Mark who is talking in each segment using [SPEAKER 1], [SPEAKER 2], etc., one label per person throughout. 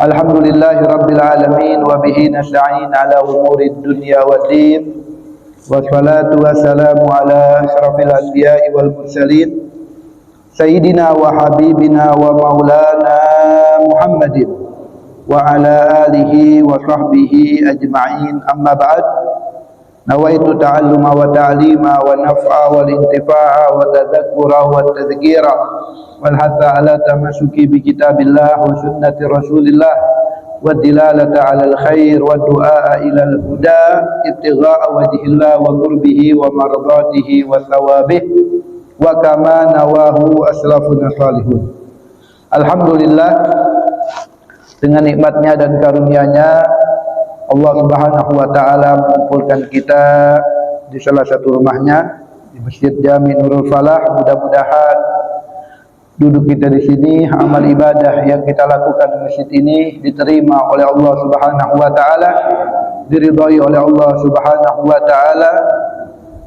[SPEAKER 1] Alhamdulillahi Rabbil Alamin wa bihi nasta'in ala umuri dunya wa din wassalatu wassalamu ala asyrafil anbiya'i wal mursalin Sayyidina wa habibina wa maulana Muhammadin wa ala alihi wa sahbihi ajma'in amma ba'd nawaitu ta'alluma wa ta'lima wa naf'a wal intifa'a wa tadhakkura wa tadhkira wal hatha ala tamasuki bi kitabillah wa sunnati rasulillah wa dilalata ala al khair wa du'a ila al huda ibtigha'a wajhillah wa qurbihi wa mardatihi wa thawabihi wa kama nawahu aslafun salihun. Alhamdulillah, dengan nikmatnya dan karunia-Nya Allah Subhanahu wa taala mengumpulkan kita di salah satu rumahnya di Masjid Jami Nurul Falah. Mudah-mudahan duduk kita di sini, amal ibadah yang kita lakukan di masjid ini diterima oleh Allah Subhanahu wa taala, diridhai oleh Allah Subhanahu wa taala,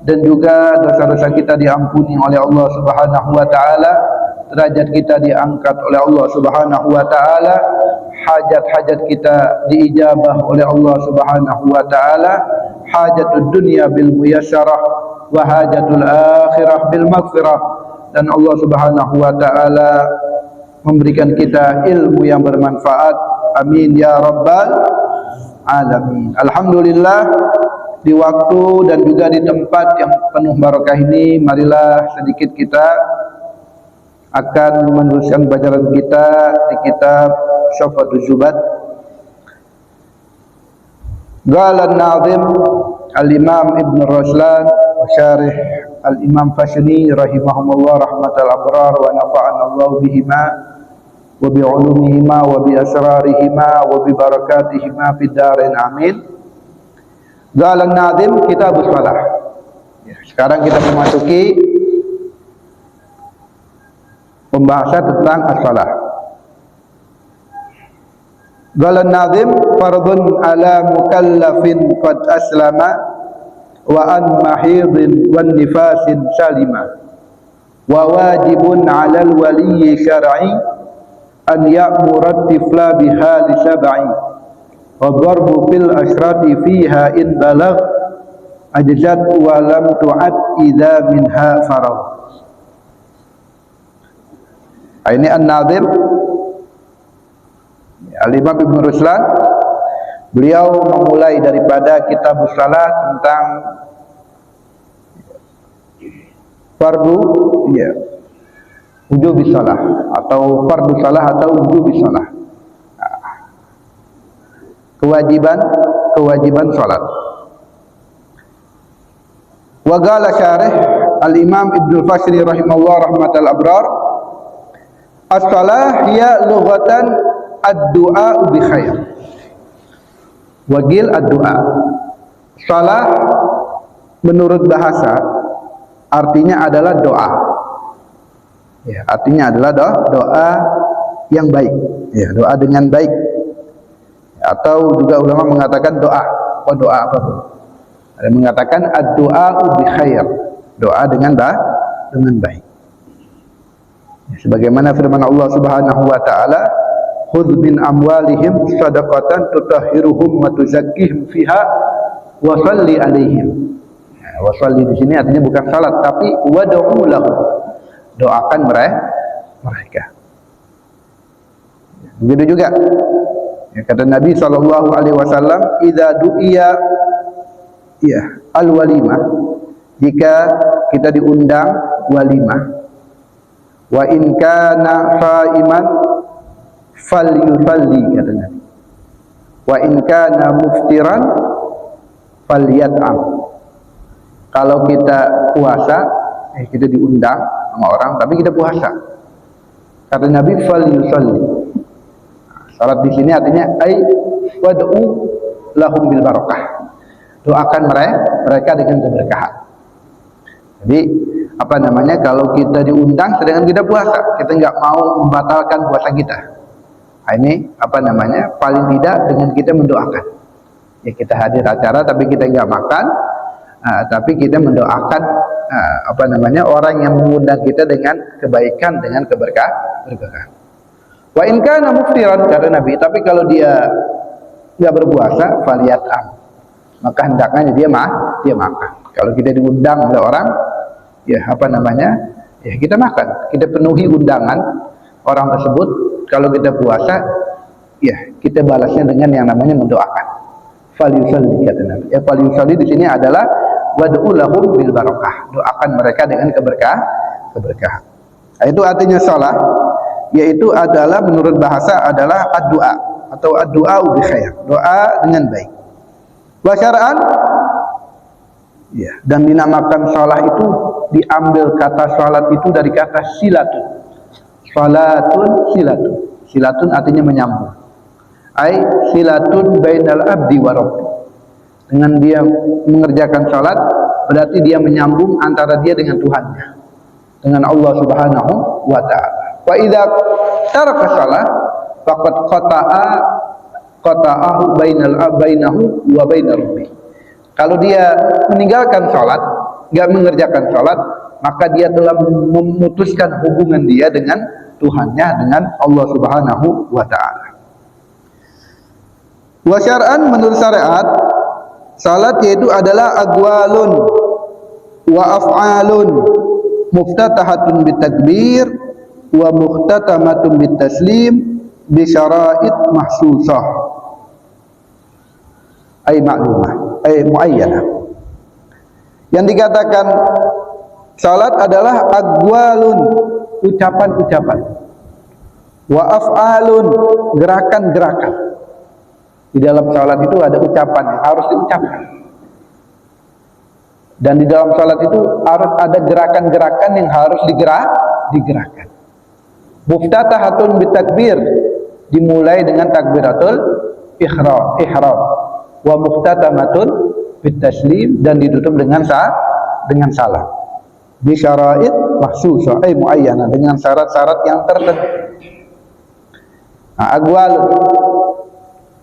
[SPEAKER 1] dan juga dosa-dosa kita diampuni oleh Allah Subhanahu wa taala, derajat kita diangkat oleh Allah Subhanahu wa taala, hajat-hajat kita diijabah oleh Allah Subhanahu wa taala, hajatud dunya bil muyassarah wa hajatul akhirah bil maghfirah, dan Allah Subhanahu wa taala memberikan kita ilmu yang bermanfaat. Amin ya rabbal alamin. Alhamdulillah, di waktu dan juga di tempat yang penuh barakah ini, marilah sedikit kita akan meneruskan pelajaran kita di kitab Syafa'atuz Zubat. Qala an-Nazim al-Imam Ibn Raslan wa syarih al-Imam Fashni rahimahumullah rahmatal abrar wa nafa'ana Allah bihima wa bi'ulumihima wa bi asrarihima wa bi barakatihima fid darain amin. Qala an-Nazim Kitabus Shalah. Sekarang kita memasuki pembahasan tentang as-salah. Qala an-Nazim fardun ala mukallafin qad aslama wa an mahidin wan nifasin salima wa wajibun ala al-wali syar'i an ya'mura at-tifla biha li sab'i wa darbu fil ashrati fiha in balagh ajzat wa lam tu'ad idza minha faragh. Ini An-Nazim Al-Imam Ibn Ruslan, beliau memulai daripada kitab salat tentang fardu wujub salah atau fardu salah atau wujub salah, kewajiban salat. Wa qala syarih Al-Imam Ibnu Fashri rahimahullah rahmatal abrar, as-salah hiya lughatan ad-du'a bi khair. Wagil ad-du'a. Salah menurut bahasa artinya adalah doa. Ya, artinya adalah doa yang baik. Ya, doa dengan baik. Atau juga ulama mengatakan doa apapun. Ada mengatakan ad-du'a bi khair. Doa dengan baik. Sebagaimana firman Allah Subhanahu wa taala, khudh min amwalihim shadaqatan tutahhiruhum wa tuzakkihim fiha wa shalli alaihim. Wa shalli di sini artinya bukan salat tapi wad'u lahum. Doakan mereka. Begitu juga kata Nabi sallallahu alaihi wasallam, idza du'iya al-walimah, jika kita diundang walimah, wa in kana shaiman falyusalli, kata Nabi. Wa in kana muftiran falyat'am. Kalau kita puasa, kita diundang sama orang tapi kita puasa, kata Nabi falyusalli. Salat di sini artinya ai wad'u lahum bil barakah. Doakan mereka dengan keberkahan. Jadi kalau kita diundang sedangkan kita puasa, kita enggak mau membatalkan puasa kita. Ini paling tidak dengan kita mendoakan. Ya, kita hadir acara tapi kita enggak makan, tapi kita mendoakan orang yang mengundang kita dengan kebaikan, dengan keberkahan. Wa in kana muftiran, kata Nabi, tapi kalau dia nggak berpuasa, faliyat'am, maka hendaknya dia makan. Kalau kita diundang oleh orang, ya apa namanya, ya kita makan, kita penuhi undangan orang tersebut. Kalau kita puasa, ya kita balasnya dengan yang namanya mendoakan. Falyusalli, kata Nabi. Ya, falyusalli di sini adalah wad'u lahum bil barakah, doakan mereka dengan keberkahan. Itu artinya salat, yaitu adalah menurut bahasa adalah ad-du'a atau ad-du'a bi khair, doa dengan baik. Wa syar'an, ya, dan dinamakan salat itu diambil kata salat itu dari kata silatun. Salatun silatun. Silatun artinya menyambung. Ai silatun bainal abdi wa rabbi. Dengan dia mengerjakan salat berarti dia menyambung antara dia dengan Tuhannya, dengan Allah Subhanahu wa taala. Wa idza taraka shalah faqad qata'ahu bainahu wa bainar rabbi. Kalau dia meninggalkan salat, enggak mengerjakan salat, maka dia telah memutuskan hubungan dia dengan Tuhannya, dengan Allah Subhanahu wa taala. Wa syar'an, menurut syariat, salat yaitu adalah aqwalun wa af'alun muftatahatun bitakbir wa muhtatamatun bitaslim bi syara'id mahsusah ay ma'lumah ay muayyanah. Yang dikatakan salat adalah aqwalun, ucapan-ucapan, wa af'alun, gerakan-gerakan. Di dalam salat itu ada ucapan yang harus diucapkan, dan di dalam salat itu harus ada gerakan-gerakan yang harus digerakkan. Muftatahatun bitakbir, dimulai dengan takbiratul ihram, wa muhtatamatun bitaslim, dan ditutup dengan salam. Bi syara'id mahsusah ay muayyana, dengan syarat-syarat yang tertentu. Aqwal,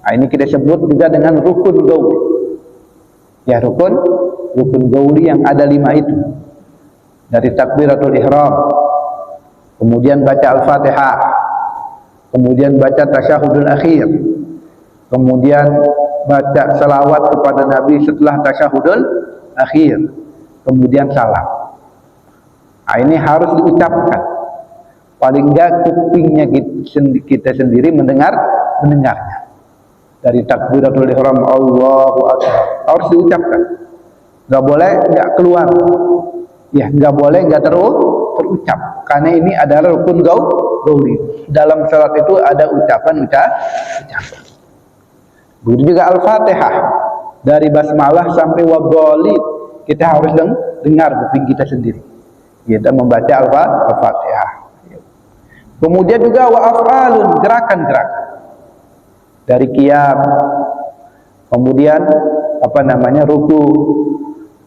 [SPEAKER 1] ini kita sebut juga dengan rukun gauli. Ya, rukun gauli yang ada 5 itu. Dari takbiratul ihram, kemudian baca al-fatihah, kemudian baca tasyahudul akhir, kemudian baca salawat kepada Nabi setelah tasyahudul akhir, kemudian salam. Ini harus diucapkan. Paling enggak kupingnya kita sendiri mendengarnya. Dari takbiratul ihram Allahu akbar harus diucapkan. Enggak boleh enggak keluar. Ya, enggak boleh enggak terucap. Karena ini adalah rukun gauli. Dalam salat itu ada ucapan. Begitu juga Al-Fatihah, dari basmalah sampai wagolid kita harus dengar kuping kita sendiri. Kita membaca Al-Fatihah. Kemudian juga wa af'alun, gerakan-gerakan. Dari qiyam, kemudian ruku,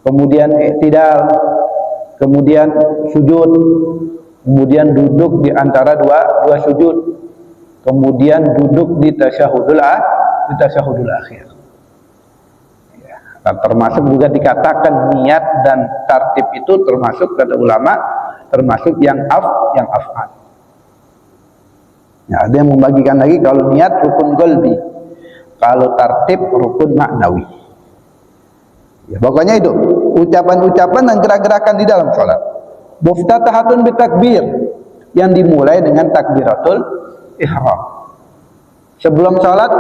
[SPEAKER 1] kemudian i'tidal, kemudian sujud, kemudian duduk di antara dua sujud, kemudian duduk di tasyahudul akhir. Ya, termasuk juga dikatakan niat dan tartib itu termasuk, kata ulama, termasuk yang af'al. Ya, ada yang membagikan lagi kalau niat rukun qalbi, kalau tartib rukun maknawi. Ya, pokoknya itu ucapan-ucapan dan gerak-gerakan di dalam salat. Muftatahatun bitakbir, yang dimulai dengan takbiratul ihram. Sebelum salat,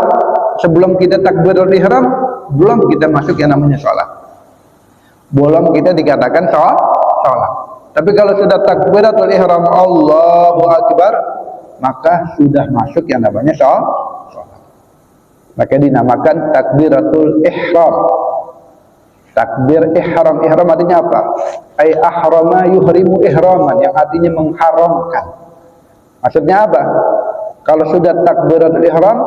[SPEAKER 1] sebelum kita takbiratul ihram, belum kita masuk yang namanya salat. Belum kita dikatakan salat. Tapi kalau sudah takbiratul ihram Allahu akbar, maka sudah masuk yang namanya salat. Maka dinamakan takbiratul ihram. Takbir ihram. Ihram artinya apa? Ai ahrama yuhrimu ihraman, yang artinya mengharamkan. Maksudnya apa? Kalau sudah takbiratul ihram,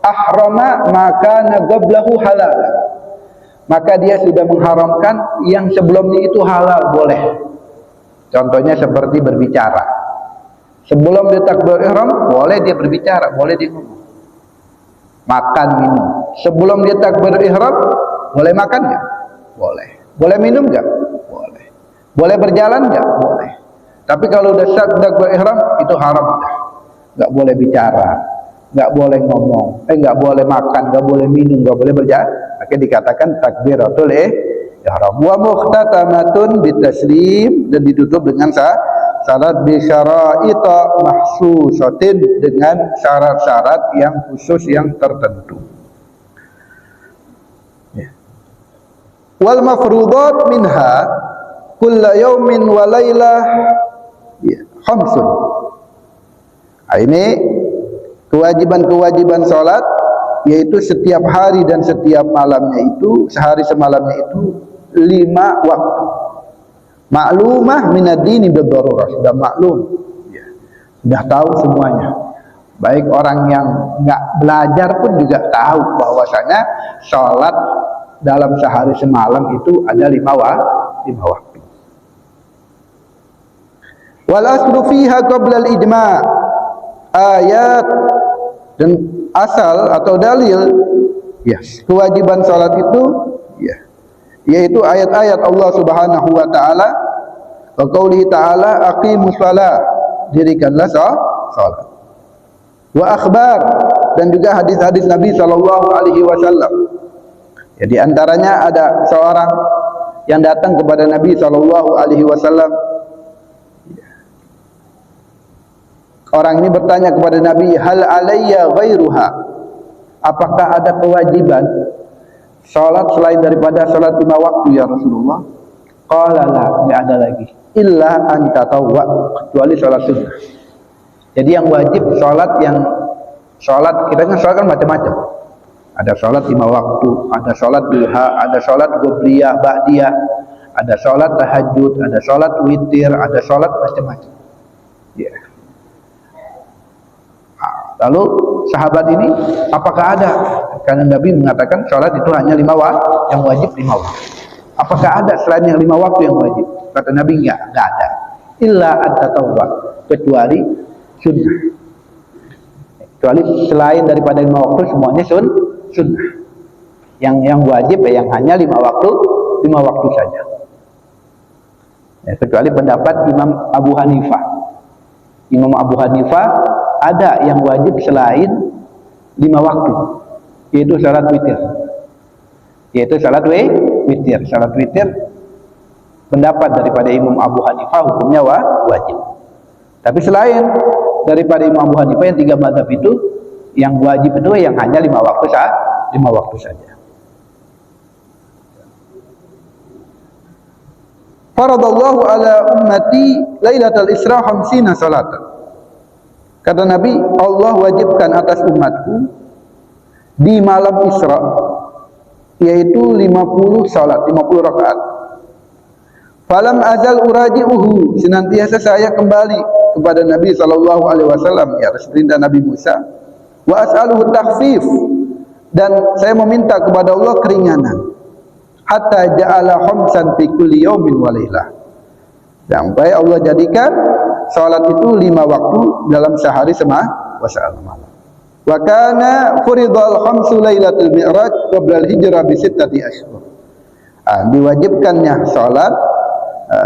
[SPEAKER 1] ahrama maka nagablahu halal, maka dia sudah mengharamkan yang sebelumnya itu halal, boleh. Contohnya seperti berbicara. Sebelum dia takbir ihram, boleh dia berbicara, boleh dia ngomong. Makan, minum. Sebelum dia takbir ihram, boleh makan enggak? Boleh. Boleh minum enggak? Boleh. Boleh berjalan enggak? Boleh. Tapi kalau udah takbir ihram, itu haram dah. nggak boleh bicara, nggak boleh ngomong, nggak boleh makan, nggak boleh minum, nggak boleh berjalan. Akhirnya dikatakan takbiratul ihram. Wa muhtatamatun bitaslim, dan ditutup dengan syarat bisyara'ita mahsusatin, dengan syarat-syarat yang khusus yang tertentu. Wal mafruḍat minha kulla yaumin wa lailah khamsun. Ini kewajiban-kewajiban salat, yaitu setiap hari dan setiap malamnya itu, sehari semalamnya itu 5 waktu. Maklumah minad dini bidarurah, sudah maklum, sudah tahu semuanya. Baik orang yang nggak belajar pun juga tahu bahwasanya salat dalam sehari semalam itu ada 5 waktu. Wal aslu fiha qabla al ijma' ayat, dan asal atau dalil kewajiban salat itu yaitu ayat-ayat Allah Subhanahu wa taala, wa qauli ta'ala aqimus shalah, dirikanlah salat. Wa akhbar, dan juga hadis-hadis Nabi sallallahu alaihi wasallam. Ya, di antaranya ada seorang yang datang kepada Nabi sallallahu alaihi wasallam. Orang ini bertanya kepada Nabi, hal alayya ghairuha, apakah ada kewajiban salat selain daripada salat 5 waktu ya Rasulullah? Qala la, tidak ada lagi, illa an tatawwa, kecuali salat sunnah. Jadi yang wajib salat, kita kan salat kan macam-macam. Ada salat 5 waktu, ada salat duha, ada salat qobliyah, ba'diyah, ada salat tahajud, ada salat witir, ada salat macam-macam. Lalu sahabat ini, apakah ada? Karena Nabi mengatakan salat itu hanya 5 waktu, yang wajib 5 waktu. Apakah ada selain yang 5 waktu yang wajib? Kata Nabi, enggak ada. Illa at-tatawwa, kecuali sunnah. Kecuali selain daripada 5 waktu semuanya sunnah. Yang wajib yang hanya 5 waktu saja. Ya, kecuali pendapat Imam Abu Hanifah. Imam Abu Hanifah ada yang wajib selain 5 waktu, yaitu salat witir. Salat witir pendapat daripada Imam Abu Hanifah hukumnya wajib. Tapi selain daripada Imam Abu Hanifah yang 3 mazhab itu, yang wajib itu yang hanya 5 waktu saja. Faradallahu ala ummati lailatul Isra 50 salatan. Kata Nabi, Allah wajibkan atas umatku di malam Isra, yaitu 50 salat, 50 rakaat. Falam azal uraji'uhu, senantiasa saya kembali kepada Nabi sallallahu alaihi wasallam ya atas perintah Nabi Musa. Wa as'aluhu takhfif, dan saya meminta kepada Allah keringanan. Hatta ja'ala khamsan fi kulli yaumin wa lailah, sampai Allah jadikan salat itu 5 waktu dalam sehari semalam. Wa kana furidal khamsu lailatul mi'raj qabla al-hijrah bi 6 ashhur. Diwajibkannya salat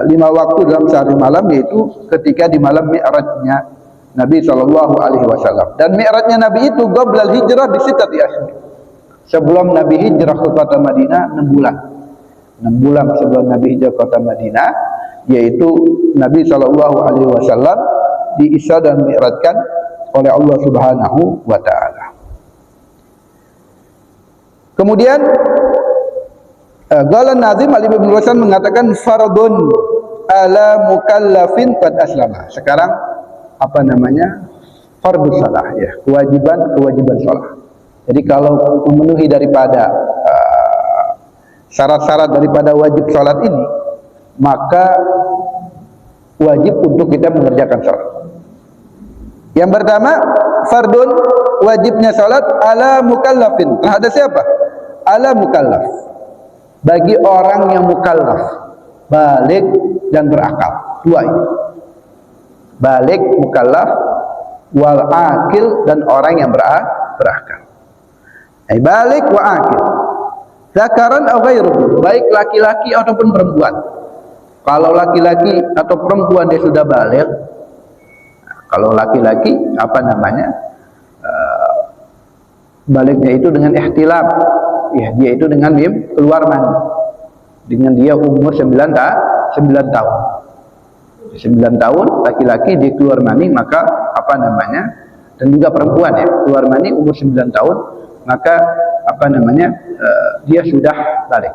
[SPEAKER 1] 5 waktu dalam sehari malam, yaitu ketika di malam mi'rajnya Nabi sallallahu alaihi wasallam. Dan mi'rajnya Nabi itu qabla al-hijrah bi 6 ashhur. Sebelum Nabi hijrah ke kota Madinah 6 bulan. 6 bulan sebelum Nabi hijrah ke kota Madinah, yaitu Nabi sallallahu alaihi wasallam diisra dan mi'rajkan oleh Allah Subhanahu wa taala. Kemudian Ghalan Nazim Ali bin Hasan mengatakan fardun ala mukallafin qad aslama. Sekarang apa namanya? Fardhu salah, ya, kewajiban salat. Jadi kalau memenuhi daripada syarat-syarat daripada wajib salat ini, maka wajib untuk kita mengerjakan salat. Yang pertama, fardun, wajibnya salat ala mukallafin, terhadap siapa? Ala mukallaf, bagi orang yang mukallaf, baligh dan berakal. Dua ini, baligh, mukallaf, wal akil, dan orang yang berakal. Baligh wa akil, zakaran atau ghairuhu, baik laki-laki ataupun perempuan. Kalau laki-laki atau perempuan dia sudah baligh, Kalau laki-laki apa namanya? Baliknya itu dengan ihtilam. Ya, dia itu dengan keluar mani. Dengan dia umur 9 tahun. 9 tahun laki-laki dia keluar mani, maka apa namanya? Dan juga perempuan ya, keluar mani umur 9 tahun, maka apa namanya? Dia sudah balik.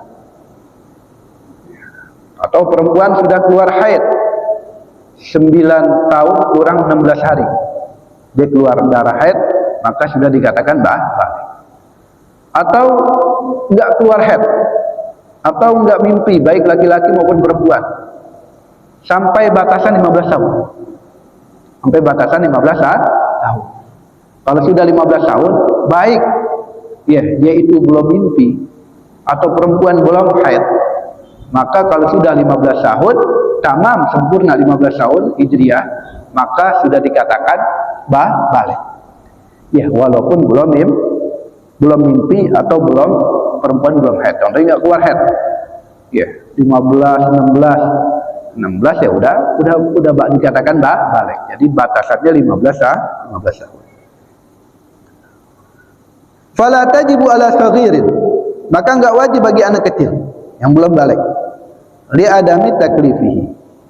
[SPEAKER 1] Atau perempuan sudah keluar haid 9 tahun kurang 16 hari. Dia keluar darah haid, maka sudah dikatakan balik. Atau enggak keluar haid, atau enggak mimpi, baik laki-laki maupun perempuan, sampai batasan 15 tahun. Sampai batasan 15 tahun. Kalau sudah 15 tahun, baik ya, dia itu belum mimpi atau perempuan belum haid, maka kalau sudah 15 tahun, tamam sempurna 15 tahun Hijriah, maka sudah dikatakan balik. Ya, walaupun belum mimpi atau perempuan belum haid. Contohnya nggak keluar haid. Ya, 15, 16 ya udah dikatakan balik. Jadi batasannya 15 tahun. Fala tajibu ala saghirin. Maka enggak wajib bagi anak kecil yang belum balik. Li adami taklifihi.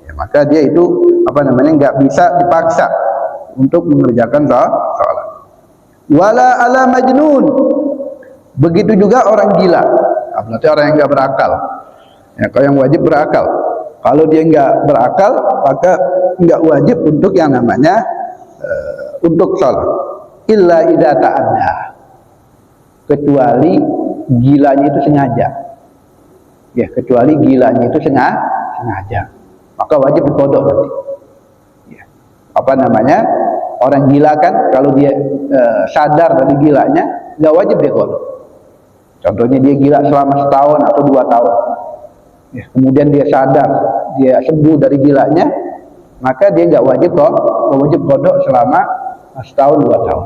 [SPEAKER 1] Ya, maka dia itu apa namanya enggak bisa dipaksa untuk mengerjakan salat. Wala ala majnun. Begitu juga orang gila. Nah, berarti orang yang enggak berakal. Ya, kalau yang wajib berakal. Kalau dia enggak berakal, maka enggak wajib untuk yang namanya untuk salat. Illa idza ta'adda. Kecuali gilanya itu sengaja. Ya, kecuali gilanya itu sengaja. Maka wajib diqodok nanti. Ya. Apa namanya? Orang gila kan kalau dia sadar dari gilanya, enggak wajib diqodok. Contohnya dia gila selama setahun atau 2 tahun. Ya, kemudian dia sadar, dia sembuh dari gilanya, maka dia enggak wajib qodok selama setahun 2 tahun.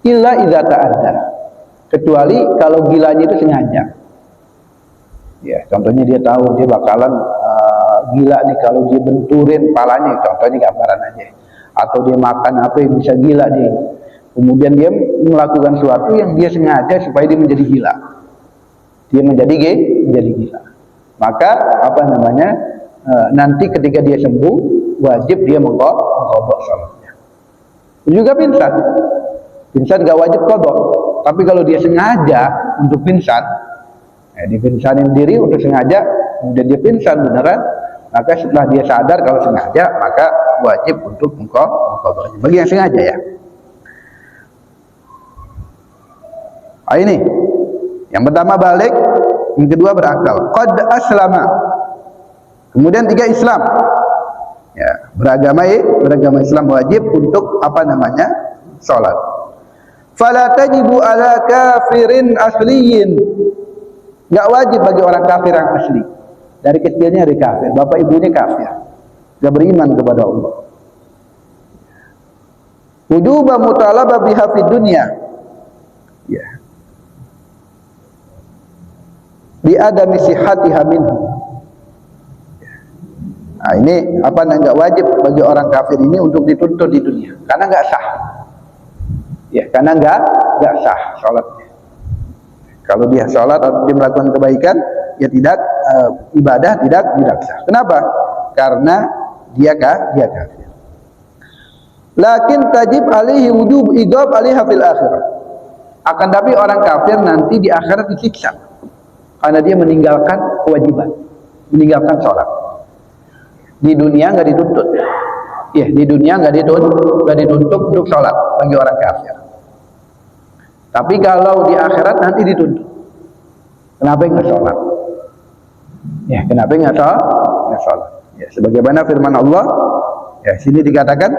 [SPEAKER 1] Illa idza ta'adda. Kecuali kalau gilanya itu sengaja. Ya, contohnya dia tahu dia bakalan gila nih kalau dia benturin palanya, contohnya gambaran aja. Atau dia makan apa yang bisa gila dia. Kemudian dia melakukan sesuatu yang dia sengaja supaya dia menjadi gila. Dia menjadi gila. Maka apa namanya? Nanti ketika dia sembuh, wajib dia mengqodok salatnya. Juga pingsan. Pingsan enggak wajib qodok. Tapi kalau dia sengaja untuk pingsan, dipingsanin diri untuk sengaja, kemudian dia pingsan beneran, maka setelah dia sadar kalau sengaja, maka wajib untuk mengqodoknya. Bagi yang sengaja ya. Ini yang pertama balik, yang kedua berakal. Qad aslama. Kemudian 3 Islam. Ya, beragama Islam wajib untuk apa namanya? Salat. Fala tajibu ala kafirin asliyin. Enggak wajib bagi orang kafir yang asli. Dari kecilnya dia kafir, bapak ibunya kafir. Enggak beriman kepada Allah. Wujuba mutalaba biha fid dunya. Ya. Bi adami sihhatiha minhu. Nah, ini apa enggak wajib bagi orang kafir ini untuk dituntut di dunia karena enggak sah. Ya, karena enggak sah salatnya. Kalau dia salat atau dia melakukan kebaikan, ya tidak ibadah tidak sah. Kenapa? Karena dia kafir. Lakin tajib alaihi wujub idab alaiha fil akhirah. Akan tapi orang kafir nanti di akhirat disiksa karena dia meninggalkan kewajiban, meninggalkan salat. Di dunia enggak dituntut. Ya, di dunia enggak dituntut untuk salat bagi orang kafir. Tapi kalau di akhirat nanti dituntut. Kenapa enggak salat? Ya, kenapa enggak salat? Ya, sebagaimana firman Allah, ya sini dikatakan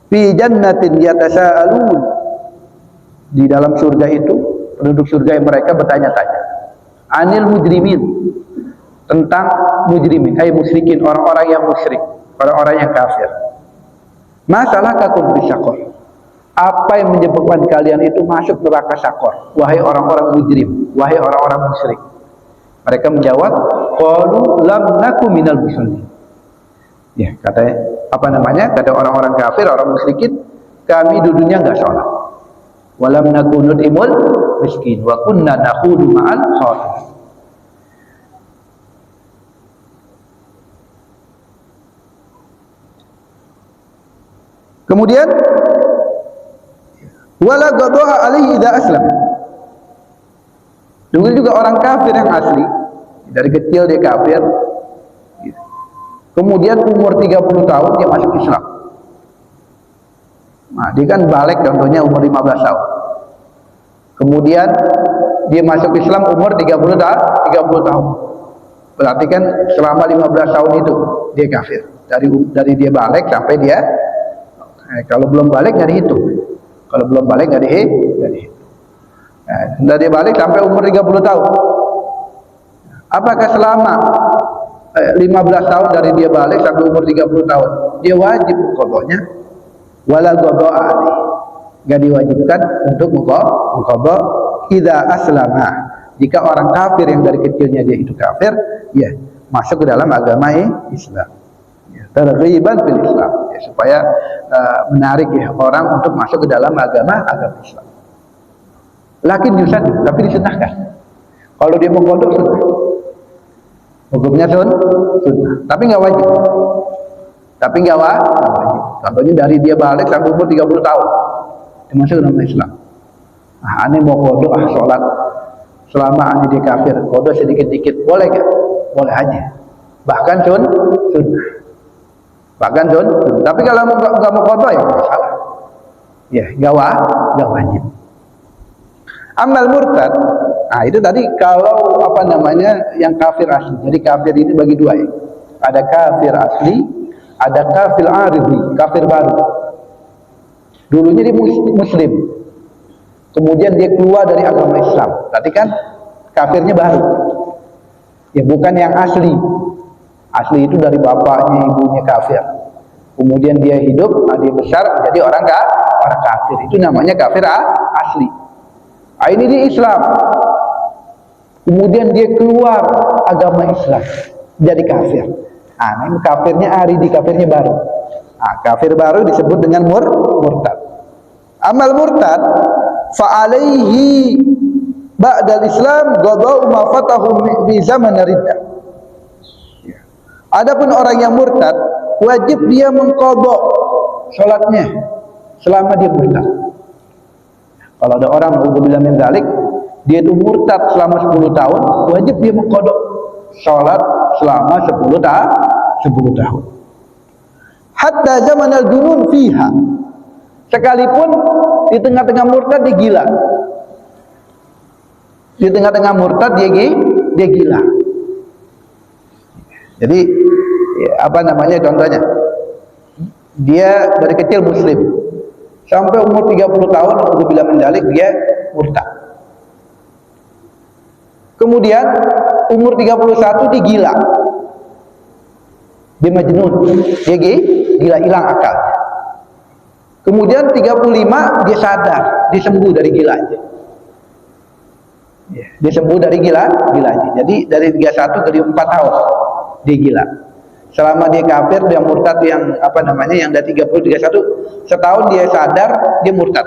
[SPEAKER 1] fi jannatin yatasaalun. Di dalam surga itu, penduduk surga yang mereka bertanya-tanya. Anil mujrimin. Tentang mujrimin, musyrikin, orang-orang yang musyrik, orang-orang yang kafir. Masalah kakum bisyaqah. Apa yang menyebabkan kalian itu masuk neraka syaqah? Wahai orang-orang mujrim, wahai orang-orang musyrik. Mereka menjawab, qalu lam nakum minal musallin. Ya, katanya apa namanya, kata orang-orang kafir, orang musyrikin, kami dulunya enggak sholat. Walam nakun nut'imul miskin wa kunna nakhudu ma'al khawin. Kemudian wala ghada'a alaihi idza aslam. Dulu juga orang kafir yang asli, dari kecil dia kafir. Kemudian umur 30 tahun dia masuk Islam. Nah, dia kan balik contohnya umur 15 tahun. Kemudian dia masuk Islam umur 30 tahun. Berarti kan selama 15 tahun itu dia kafir. Dari dia balik sampai dia kalau belum balik nggak dihitung. Kalau belum balik nggak dihitung. Nah, dia balik sampai umur 30 tahun. Apakah selama 15 tahun dari dia balik sampai umur 30 tahun dia wajib qadanya? Wala qada'a alaihi. Enggak diwajibkan untuk qada idza aslama. Jika orang kafir yang dari kecilnya dia itu kafir, ya masuk ke dalam agama Islam. Ya, targhiban fil Islam. Ya, supaya menarik ya orang untuk masuk ke dalam agama Islam. Lakin yusan, tapi disunahkan. Kalau dia mau qada sunnah. Hukumnya sunnah, tapi nggak wajib. Nggak wajib. Contohnya dari dia balik sampai umur 30 tahun, dia masuk dalam Islam. Aneh mau kodok, sholat selama aneh dia kafir, kodok sedikit-sedikit, boleh gak? Boleh aja. Bahkan sunnah. Tapi kalau nggak mau kodok ya nggak salah. Ya, nggak wajib. Amal murtad. Nah, itu tadi kalau apa namanya yang kafir asli. Jadi kafir ini bagi dua ya. Ada kafir asli, ada kafir aridhi, kafir baru. Dulunya dia muslim. Kemudian dia keluar dari agama Islam. Berarti kan kafirnya baru. Ya bukan yang asli. Asli itu dari bapaknya, ibunya kafir. Kemudian dia hidup, dia besar menjadi orang kafir. Itu namanya kafir asli. Ini di Islam. Kemudian dia keluar agama Islam, jadi kafir. Ini kafirnya aridi, kafirnya baru. Kafir baru disebut dengan murtad. Amal murtad, fa'alaihi ba'dal Islam qada'u ma fatahu bi zaman riddah. Adapun orang yang murtad, wajib dia mengqadha salatnya selama dia murtad. Kalau ada orang naudzubillah min dzalik, dia itu murtad selama 10 tahun, wajib dia mengqadha salat selama 10 tahun. Hatta zaman al-junun fiha. Sekalipun di tengah-tengah murtad dia gila. Di tengah-tengah murtad dia gila. Jadi apa namanya contohnya? Dia dari kecil muslim. Sampai umur 30 tahun naudzubillah min dzalik dia murtad. Kemudian umur 31 dia gila. Dia majnun. Dia gila, hilang akal. Kemudian 35 dia sadar, dia sembuh dari gilanya. Dia sembuh dari gilanya. Jadi dari 31 ke 4 tahun dia gila. Selama dia kafir, dia murtad yang apa namanya yang dari 30 31 setahun dia sadar, dia murtad.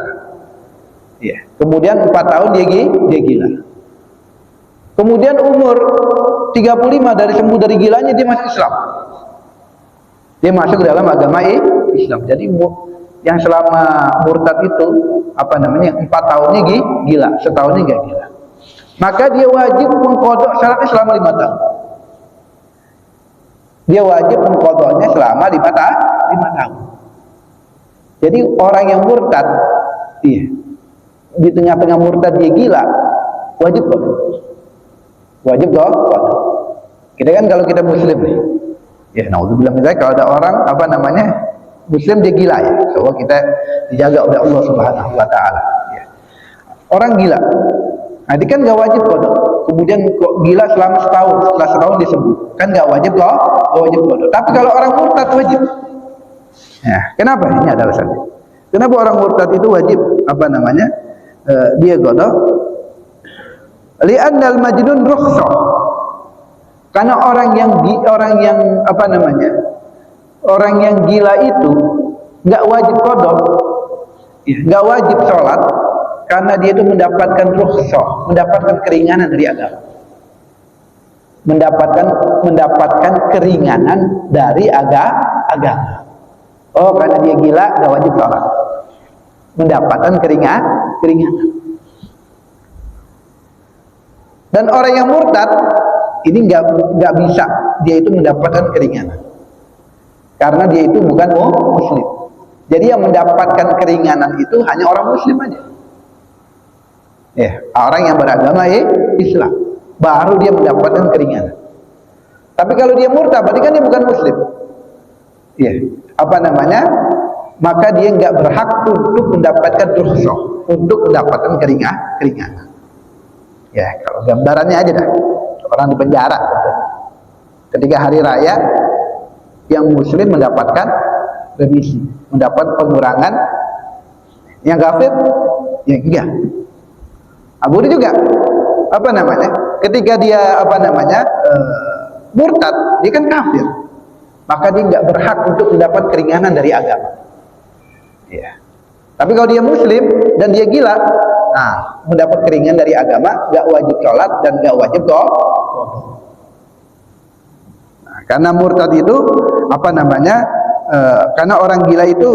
[SPEAKER 1] Kemudian 4 tahun dia gila. Kemudian umur 35 dari sembuh dari gilanya dia masuk Islam. Dia masuk ke dalam agama Islam. Jadi yang selama murtad itu apa namanya 4 tahunnya gila, setahunnya enggak gila. Maka dia wajib mengqadha salatnya selama 5 tahun. Dia wajib mengqadhanya selama 5 tahun. Jadi orang yang murtad, di tengah-tengah murtad dia gila, wajib qadha. Kita kan kalau kita muslim nih, naudzubillah min dzalik, kalau ada orang apa namanya muslim dia gila ya, so kita dijaga oleh Allah Subhanahu wa taala. Orang gila, dia kan gak wajib qadha. Kemudian kok gila selama setahun, setelah setahun dia sembuh, kan gak wajib qadha. Tapi kalau orang murtad wajib. Kenapa? Ini ada alasannya. Kenapa orang murtad itu wajib apa namanya dia qadha? Li'annal majnun rukhsah. Karena orang yang apa namanya orang yang gila itu nggak wajib qada, nggak wajib sholat, karena dia itu mendapatkan rukhsah, mendapatkan keringanan dari agama. Mendapatkan keringanan dari agama. Oh, karena dia gila nggak wajib sholat, mendapatkan keringanan. Dan orang yang murtad ini nggak bisa dia itu mendapatkan keringanan, karena dia itu bukan muslim. Jadi yang mendapatkan keringanan itu hanya orang muslim aja. Orang yang beragama Islam, baru dia mendapatkan keringanan. Tapi kalau dia murtad, berarti kan dia bukan muslim. Maka dia nggak berhak untuk mendapatkan rukhsah, untuk mendapatkan keringanan. Kalau gambarannya aja dah, orang di penjara. Ketika hari raya, yang muslim mendapatkan remisi, mendapat pengurangan. Yang kafir, enggak. Abu juga, ketika dia murtad, dia kan kafir, maka dia nggak berhak untuk mendapat keringanan dari agama. Tapi kalau dia muslim dan dia gila, mendapat keringanan dari agama, nggak wajib sholat dan nggak wajib qada. Karena murtad itu karena orang gila itu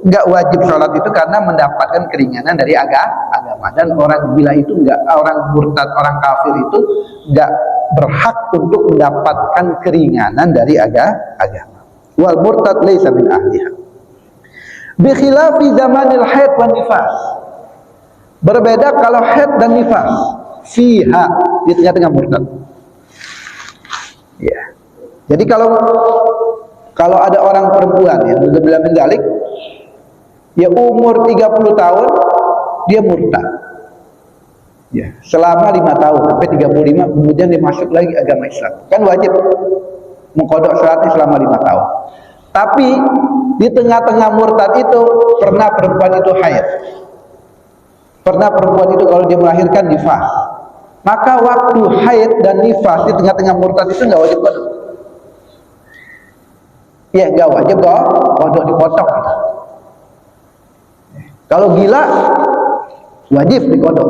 [SPEAKER 1] nggak wajib sholat itu karena mendapatkan keringanan dari agama. Dan orang gila itu orang murtad, orang kafir itu nggak berhak untuk mendapatkan keringanan dari agama. Wal murtad laisa min ahliha. Bi khilafi zamanil haid wan nifas. Berbeda kalau haid dan nifas. Fiha, di tengah-tengah murtad. Jadi kalau ada orang perempuan yang bilang mendalik, umur 30 tahun dia murtad. Selama 5 tahun sampai 35 kemudian dia masuk lagi agama Islam. Kan wajib mengqadha salatnya selama 5 tahun. Tapi di tengah-tengah murtad itu pernah perempuan itu haid. Pernah perempuan itu kalau dia melahirkan nifas. Maka waktu haid dan nifas di tengah-tengah murtad itu enggak wajib qadha. Enggak wajib qadha, dipotong. Kalau gila wajib diqadha.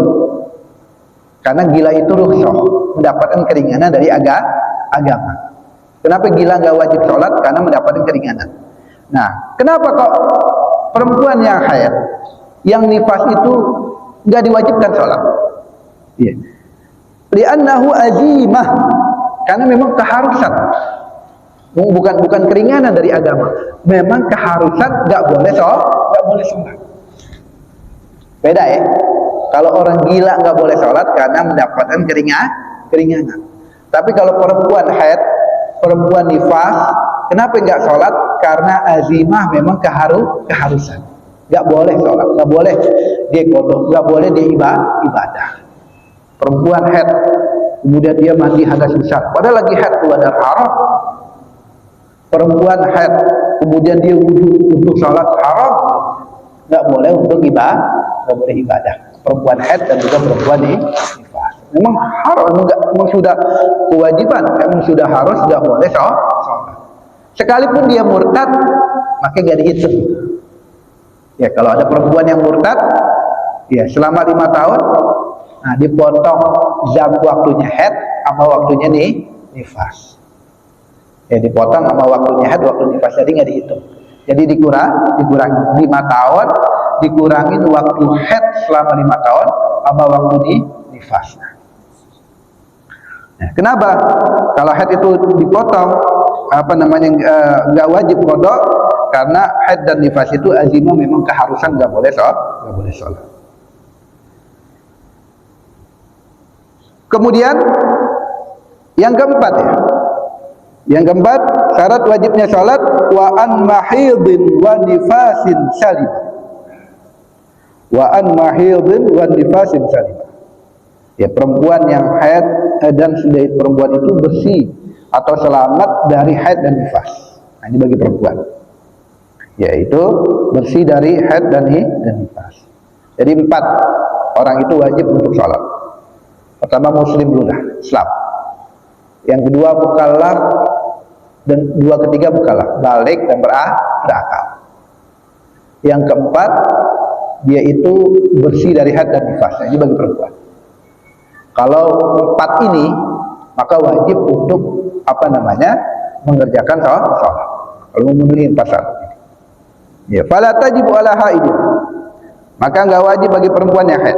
[SPEAKER 1] Karena gila itu rukhsah, mendapatkan keringanan dari agama. Kenapa gila nggak wajib sholat? Karena mendapatkan keringanan. Nah, kenapa kok perempuan yang haid, yang nifas itu nggak diwajibkan sholat? Li'annahu azimah, karena memang keharusan. Bukan keringanan dari agama, memang keharusan, nggak boleh sholat. Beda Kalau orang gila nggak boleh sholat karena mendapatkan keringanan. Tapi kalau perempuan haid, perempuan nifas, kenapa nggak sholat? Karena azimah, memang keharusan. Nggak boleh sholat, nggak boleh dia qadha, nggak boleh dia ibadah. Perempuan haid, kemudian dia mandi hadas besar, padahal lagi haid keluar darah haram. Perempuan haid, kemudian dia wudu untuk sholat, haram. Nggak boleh untuk ibadah. Perempuan haid dan juga perempuan nifas. Memang haram, memang sudah kewajiban, memang sudah harus, nggak boleh sholat. Sekalipun dia murtad, maka nggak dihitung. Kalau ada perempuan yang murtad, selama 5 tahun, dipotong jam waktunya haid sama waktunya nifas. Dipotong sama waktunya haid, waktu nifas, jadi nggak dihitung. Jadi dikurangi 5 tahun, dikurangin waktu haid selama 5 tahun sama waktu nifas. Kenapa? Kalau haid itu dipotong, nggak wajib qadha, karena haid dan nifas itu azimah, memang keharusan, nggak boleh sholat. Kemudian yang keempat syarat wajibnya sholat, wa an mahidin wa nifasin salim. Wa an mahidin wa nifasin salim. Perempuan yang haid dan sudah perempuan itu bersih atau selamat dari haid dan nifas. Ini bagi perempuan, yaitu bersih dari haid dan nifas. Jadi 4 orang itu wajib untuk sholat. Pertama muslim dulu lah, Islam. Yang kedua mukallaf, dan dua ketiga mukallaf, balik dan berakal. Yang keempat, dia itu bersih dari haid dan nifas. Ini bagi perempuan. Kalau empat ini, maka wajib untuk mengerjakan sholat. Kalau memenuhi empat syarat. Ya, fala tajibu ala haidin. Maka enggak wajib bagi perempuan yang haid.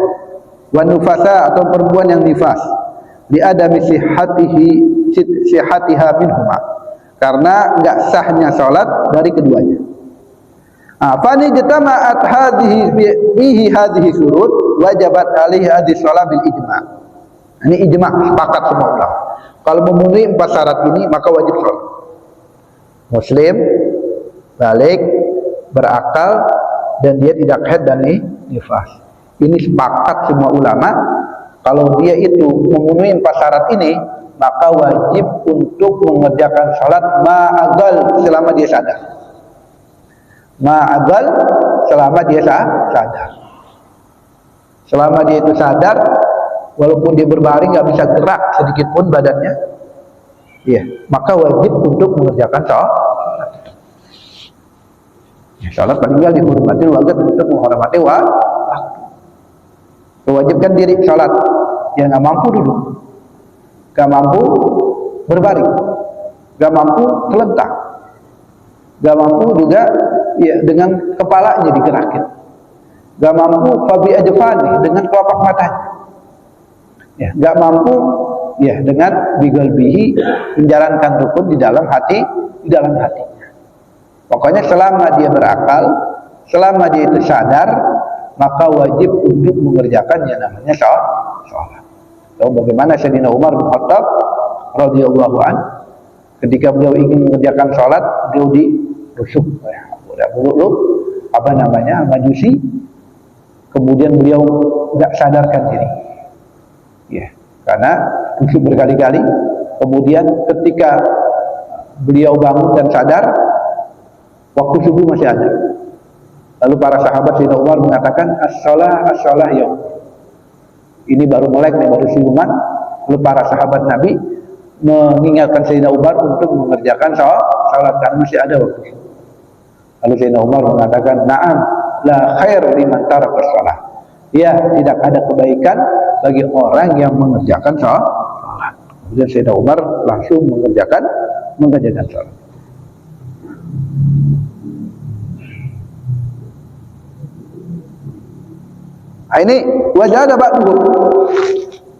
[SPEAKER 1] Wa nufasa atau perempuan yang nifas. Li adami sihatiha minhuma. Karena enggak sahnya salat dari keduanya. Fani jatama'at hadhihi surut wajabat alaihi hadhihi shalah bil ijma'. Ini ijma', sepakat semua ulama. Kalau memenuhi empat syarat ini maka wajib salat. Muslim, balik, berakal, dan dia tidak haid dan nifas. Ini sepakat semua ulama. Kalau dia itu memenuhi empat syarat ini, maka wajib untuk mengerjakan salat ma'agal selama dia sadar. Ma'agal selama dia sadar. Selama dia itu sadar, walaupun dia berbaring nggak bisa gerak sedikit pun badannya, ya, maka wajib untuk mengerjakan salat. Ya, salat paling nggak dihormati wajib untuk menghormati waktu. Mewajibkan diri salat. Yang nggak mampu duduk, nggak mampu berbaring, nggak mampu terlentang, nggak mampu juga ya dengan kepalanya digerakin, nggak mampu fabi ajfani dengan kelopak matanya, ya, nggak mampu ya dengan bigalbihi menjalankan rukun di dalam hatinya. Pokoknya selama dia berakal, selama dia itu sadar, maka wajib untuk mengerjakan yang namanya sholat. Tahu bagaimana Sayyidina Umar bin Khattab radhiyallahu an, ketika beliau ingin mengerjakan sholat, beliau dirusuk majusi, kemudian beliau tidak sadarkan diri, ya, karena rusuk berkali-kali. Kemudian ketika beliau bangun dan sadar, waktu subuh masih ada. Lalu para sahabat Sayyidina Umar mengatakan, as-shalah yaum. Ini baru melek, baru siluman. Lalu para sahabat Nabi mengingatkan Sayyidina Umar untuk mengerjakan salat karena masih ada waktu. Lalu Sayyidina Umar mengatakan, na'am, la khair liman taraka shalah. Ya, tidak ada kebaikan bagi orang yang mengerjakan salat. Kemudian Sayyidina Umar langsung mengerjakan salat. Ini wajah ada ba'duhum.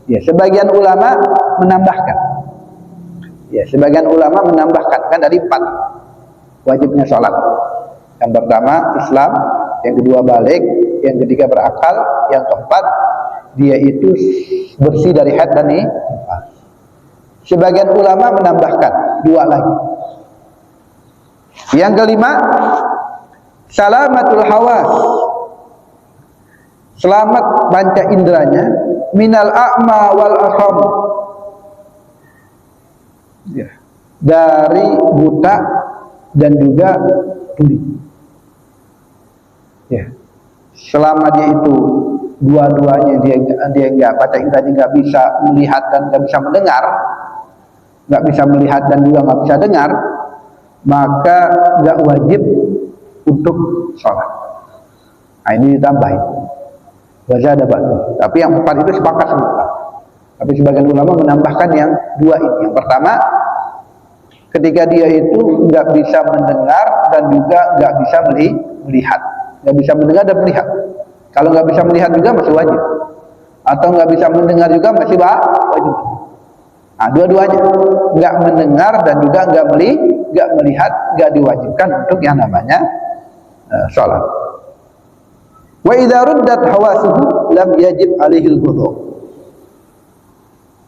[SPEAKER 1] Ya, sebagian ulama menambahkan. Ya, sebagian ulama menambahkan, kan dari 4 wajibnya sholat. Yang pertama Islam, yang kedua balik, yang ketiga berakal, yang keempat dia itu bersih dari haid dan nifas. Sebagian ulama menambahkan 2 lagi. Yang kelima, salamatul hawas. Selamat panca inderanya minal a'ma wal asham, ya, dari buta dan juga tuli. Ya, selama dia itu dua-duanya dia nggak panca inderanya nggak bisa melihat dan nggak bisa mendengar, nggak bisa melihat dan juga nggak bisa dengar, maka nggak wajib untuk sholat. Nah, ini ditambahin. Wajah ada batu. Tapi yang 4 itu sepakat semua. Tapi sebagian ulama menambahkan yang 2 ini. Yang pertama, ketika dia itu nggak bisa mendengar dan juga nggak bisa melihat, nggak bisa mendengar dan melihat. Kalau nggak bisa melihat juga masih wajib, atau nggak bisa mendengar juga masih wajib. Nah, dua-duanya nggak mendengar dan juga nggak melihat, nggak diwajibkan untuk yang namanya sholat. Wa idza ruddat hawasuhu lam yajib alaihi al-wudhu.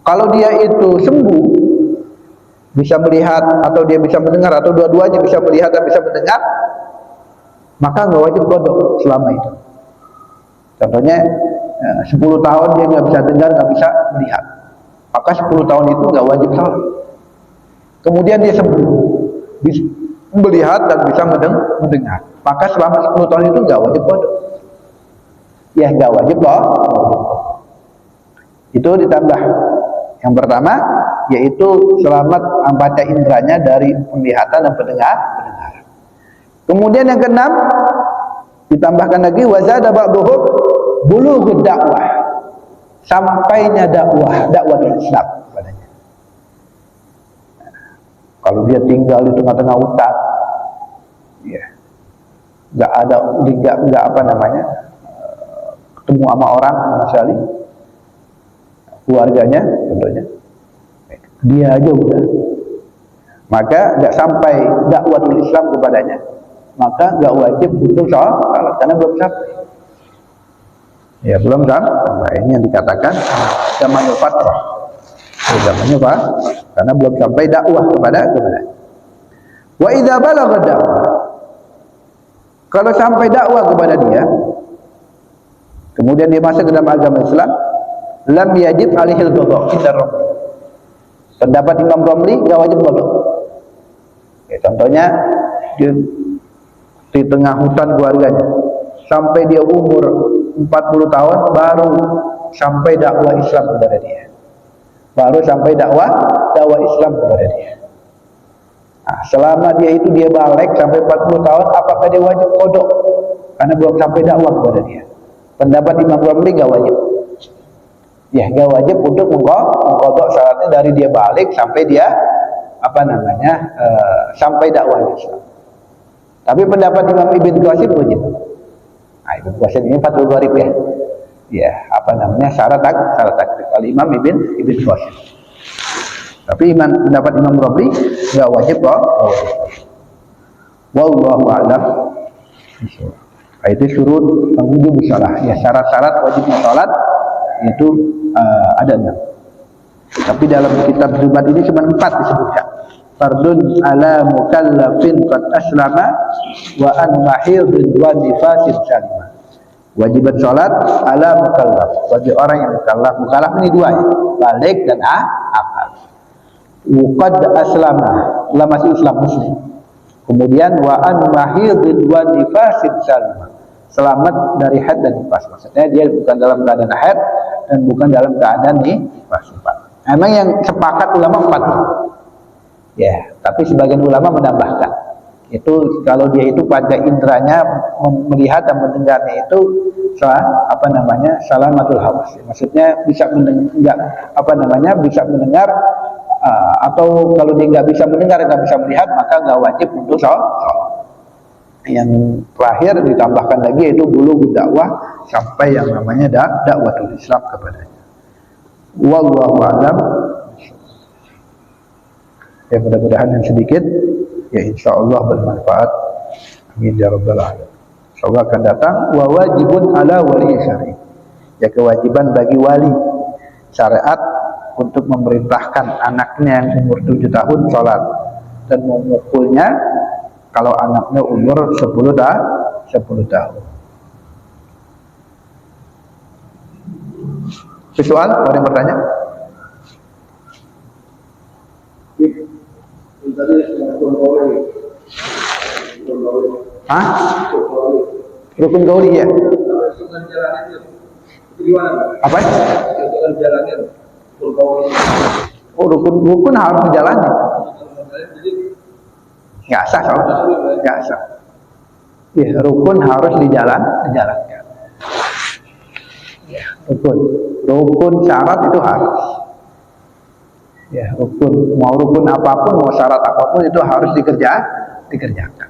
[SPEAKER 1] Kalau dia itu sembuh, bisa melihat atau dia bisa mendengar atau dua-duanya bisa melihat dan bisa mendengar, maka nggak wajib qada selama itu. Contohnya 10 tahun dia nggak bisa dengar, nggak bisa melihat, maka 10 tahun itu nggak wajib salat. Kemudian dia sembuh, bisa melihat dan bisa mendengar, maka selama 10 tahun itu nggak wajib qada. Ya, nggak wajib loh. Itu ditambah Yang pertama yaitu selamat panca inderanya dari penglihatan dan pendengaran. Kemudian yang keenam ditambahkan lagi wazada ba'dhum bulughud dakwah, sampainya dakwatul Islam kepadanya. Kalau dia tinggal di tengah-tengah hutan, ya, nggak apa namanya, ketemu sama orang sama sekali, keluarganya contohnya, dia aja udah, maka nggak sampai dakwatul Islam kepadanya, maka nggak wajib untuk salat karena belum sampai. Ya belum sampai. Ini yang dikatakan zamanul fatrah. Zamannya Pak, karena belum sampai dakwah kepada. Wa idza balagha dakwah, kalau sampai dakwah kepada dia, kemudian dia masuk ke dalam agama Islam, lam yajib alihil qadha inda Rabb. Pendapat Imam Romli enggak wajib qadha. Ya, contohnya di tengah hutan keluarganya, sampai dia umur 40 tahun baru sampai dakwah Islam kepada dia. Baru sampai dakwah Islam kepada dia. Nah, selama dia balik sampai 40 tahun, apakah dia wajib qadha? Karena belum sampai dakwah kepada dia. Pendapat Imam Romli enggak wajib. Ya, enggak wajib untuk mengqadha syaratnya dari dia balik sampai dia sampai dakwah Islam. Tapi pendapat Imam Ibn Qasim wajib. Nah, Ibn Qasim ini Fathul Gharib ya. Ya, syarat takrif Al-Imam Ibn Qasim. Tapi pendapat Imam Romli enggak wajib kok. Wallahu a'lam. Itu syurut wujub shalah. Ya, syarat-syarat wajibnya salat itu ada 6. Tapi dalam kitab Zubat ini cuma 4 disebutkan. Fardun ala mukallafin qad aslama wa an mahidin wa nifasin salima. Wajiban salat ala mukallaf, bagi orang yang mukallaf. Mukallaf ini 2 ya, balik dan akal. Qad aslama, telah masuk Islam muslim. Kemudian wa an mahidin wa nifasin salima, selamat dari haid dan nifas. Maksudnya dia bukan dalam keadaan haid dan bukan dalam keadaan nifas. Memang yang sepakat ulama 4. Ya, tapi sebagian ulama menambahkan. Itu kalau dia itu pada indranya melihat dan mendengarnya itu salamatul hawas. Maksudnya bisa mendengar bisa mendengar, atau kalau dia nggak bisa mendengar, nggak bisa melihat, maka nggak wajib untuk sholat. Yang terakhir ditambahkan lagi yaitu bulughud dakwah, sampai yang namanya dakwatul Islam kepadanya. Wallahu a'lam. Ya, mudah-mudahan yang sedikit ya insyaallah bermanfaat. Amin ya rabbal alamin. Insyaallah akan datang wa wajibun ala wali syar'i. Ya, kewajiban bagi wali syariat untuk memerintahkan anaknya yang umur 7 tahun sholat dan memukulnya kalau anaknya umur 10 tahun. Soal, ada yang bertanya? Hah? Rukun gauli ya? Apa? Oh, rukun harus dijalani. Nggak sah kalau nggak sah. Ya, rukun harus dijalankan. Ya, rukun syarat itu harus. Ya, mau rukun apapun, mau syarat apapun itu harus dikerjakan.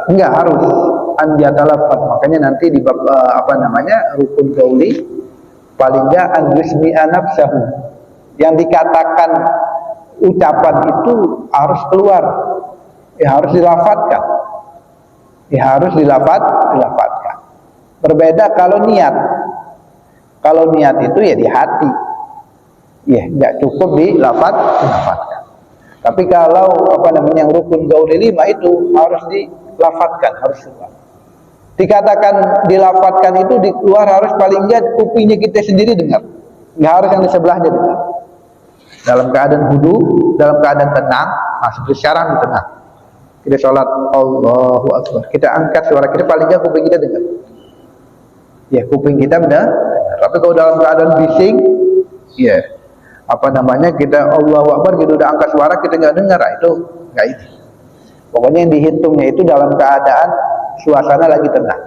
[SPEAKER 1] Enggak harus anjatalafat. Makanya nanti di bab rukun gauli paling enggak an yusmi'a nafsahu. Yang dikatakan ucapan itu harus keluar. Ya, harus dilafadzkan. Ya, harus dilafadzkan. Berbeda kalau niat. Kalau niat itu ya di hati. Ya, enggak cukup dilafadzkan. Tapi kalau yang rukun gauli 5 itu harus dilafadzkan, harus keluar. Dikatakan dilafadzkan itu keluar harus paling enggak kupingnya kita sendiri dengar. Enggak harus yang di sebelahnya dengar. Dalam keadaan wudu, dalam keadaan tenang, seperti sekarang di tenang. Kita sholat Allahu Akbar, kita angkat suara kita paling enggak kuping kita dengar. Ya, kuping kita benar. Tapi kalau dalam keadaan bising, ya, apa namanya, kita Allahu Akbar, kita udah angkat suara, kita nggak dengar, itu nggak itu. Pokoknya yang dihitungnya itu dalam keadaan suasana lagi tenang.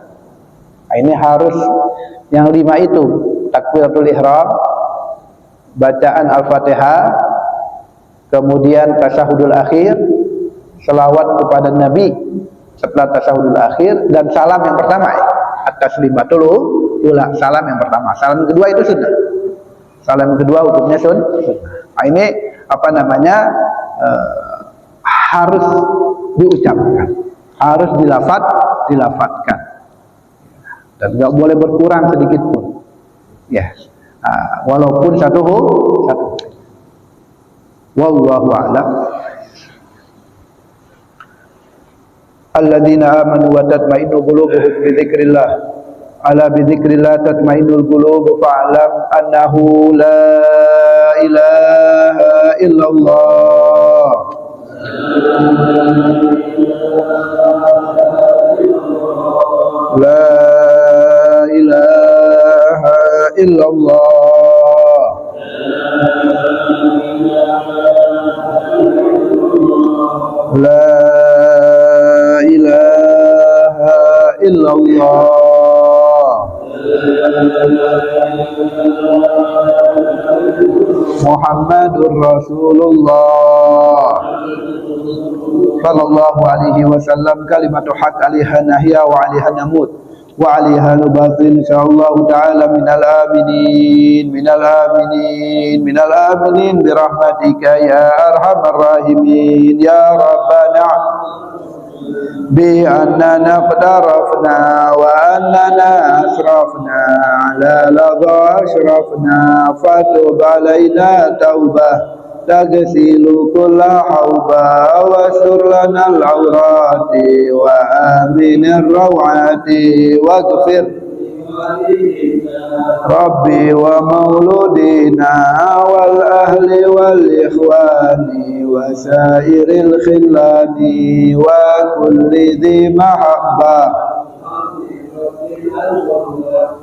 [SPEAKER 1] Nah, ini harus yang 5 itu: takbiratul ihram, bacaan Al-Fatihah, kemudian tasyahudul akhir, selawat kepada Nabi setelah tasyahudul akhir, dan salam yang pertama, at-taslimatul ula, salam yang pertama. Salam yang kedua itu sunnah. Salam yang kedua hukumnya sunnah. Nah, ini apa namanya, harus diucapkan, harus dilafatkan, dan nggak boleh berkurang sedikit pun. Ya, walaupun satu. Wallahu a'lam. Alladzina amanu wa tatma'innu qulubuhum bi dzikrillah. Ala bi dzikrillah tatma'innul qulub, fa'lam annahu la ilaha illallah. La ilaha illallah. La ilaha illallah. Muhammadur Rasulullah sallallahu alaihi wasallam. Kalimatu haq alaiha nahya wa alaiha namut wa alaiha nubatil insyaallah ta'ala minal aminin bi rahmatika ya arhamar rahimin ya rabbana bi annana qadarafna wa annana asrafna ala ladha ashrafna fatub alaina taubah tagsilu kulla hauba wa surlana al-awrati wa aminir rawati waghfir Rabbi wa mauludina wal ahli wal ikhwani wa sairil khillani wa kulli dhi mahabbah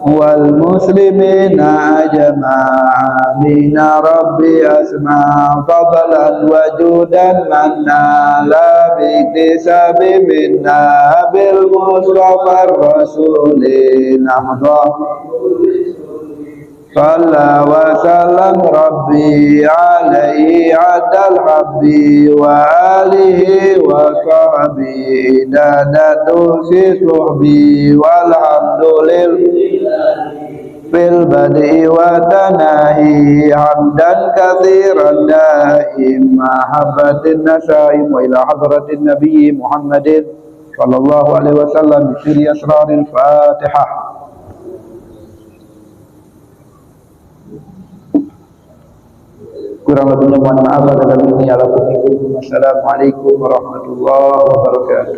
[SPEAKER 1] wal muslimina ajma'a mina rabbi asma fadlan wajudan manna la biktisabi minna bil mustafa rasulin ahda Salla wa sallam Rabbi alaihi adal habbi wa alihi wa sahbihi dadatu si suhbi walhamdulillah fil badi wa tanahi hamdan kathiran daim mahabbatin nasaim wa ila hadratin nabi Muhammadin sallallahu alaihi wasallam bi sirri asraril Fatihah. Kurang lebihnya mohon maaf atas ini. Assalamualaikum warahmatullahi wabarakatuh.